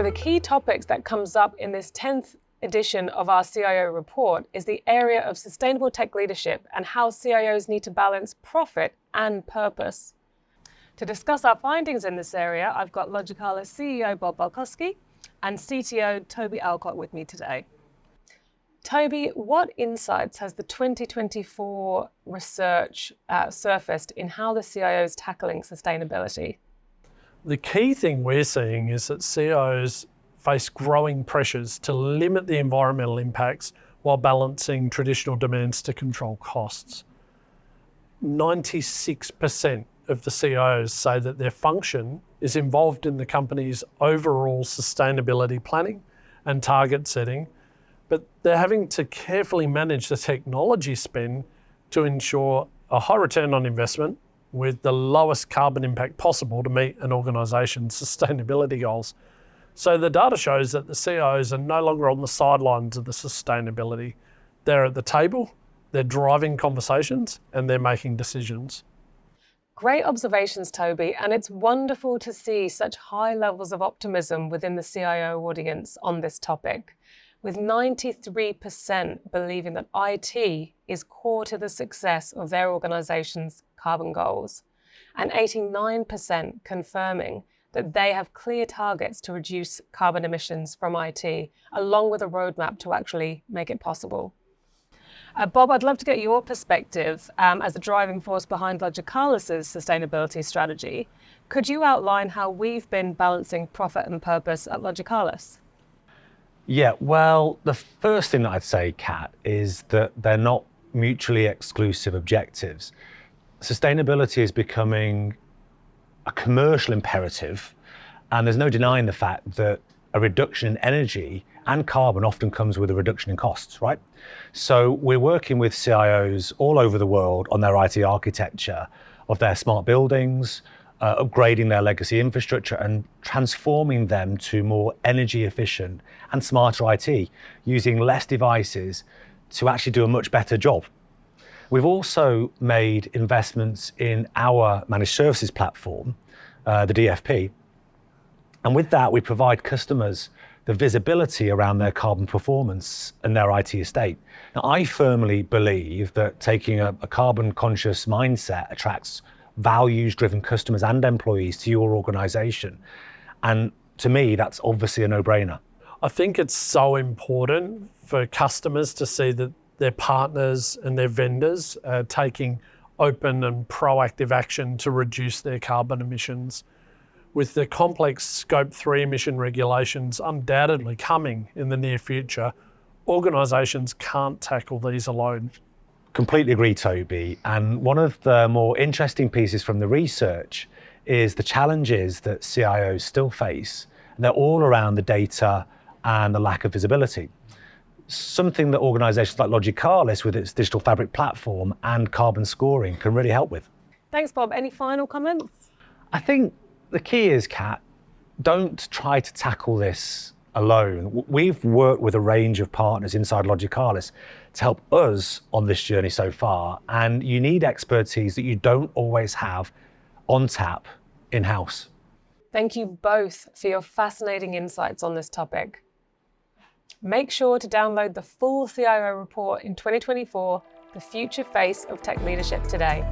of the key topics that comes up in this 10th edition of our CIO report is the area of sustainable tech leadership and how CIOs need to balance profit and purpose. To discuss our findings in this area, I've got Logicalis CEO Bob Bailkoski and CTO Toby Alcock with me today. Toby, what insights has the 2024 research surfaced in how the CIO is tackling sustainability? The key thing we're seeing is that CIOs face growing pressures to limit the environmental impacts while balancing traditional demands to control costs. 96% of the CIOs say that their function is involved in the company's overall sustainability planning and target setting, but they're having to carefully manage the technology spend to ensure a high return on investment with the lowest carbon impact possible to meet an organisation's sustainability goals. So the data shows that the CIOs are no longer on the sidelines of the sustainability. They're at the table, they're driving conversations, and they're making decisions. Great observations, Toby, and it's wonderful to see such high levels of optimism within the CIO audience on this topic, with 93% believing that IT is core to the success of their organisation's carbon goals, and 89% confirming that they have clear targets to reduce carbon emissions from IT, along with a roadmap to actually make it possible. Bob, I'd love to get your perspective as the driving force behind Logicalis' sustainability strategy. Could you outline how we've been balancing profit and purpose at Logicalis? Yeah, well, the first thing that I'd say, Kat, is that they're not mutually exclusive objectives. Sustainability is becoming a commercial imperative, and there's no denying the fact that a reduction in energy and carbon often comes with a reduction in costs, right? So we're working with CIOs all over the world on their IT architecture of their smart buildings, upgrading their legacy infrastructure and transforming them to more energy efficient and smarter IT, using less devices to actually do a much better job. We've also made investments in our managed services platform, the DFP. And with that, we provide customers the visibility around their carbon performance and their IT estate. Now, I firmly believe that taking a carbon conscious mindset attracts values-driven customers and employees to your organization. And to me, that's obviously a no-brainer. I think it's so important for customers to see that their partners and their vendors are taking open and proactive action to reduce their carbon emissions. With the complex Scope 3 emission regulations undoubtedly coming in the near future, organisations can't tackle these alone. Completely agree, Toby. And one of the more interesting pieces from the research is the challenges that CIOs still face. And they're all around the data and the lack of visibility. Something that organisations like Logicalis with its digital fabric platform and carbon scoring can really help with. Thanks, Bob. Any final comments? I think the key is, Kat, don't try to tackle this alone. We've worked with a range of partners inside Logicalis to help us on this journey so far, and you need expertise that you don't always have on tap in-house. Thank you both for your fascinating insights on this topic. Make sure to download the full CIO report in 2024, The Future Face of Tech Leadership today.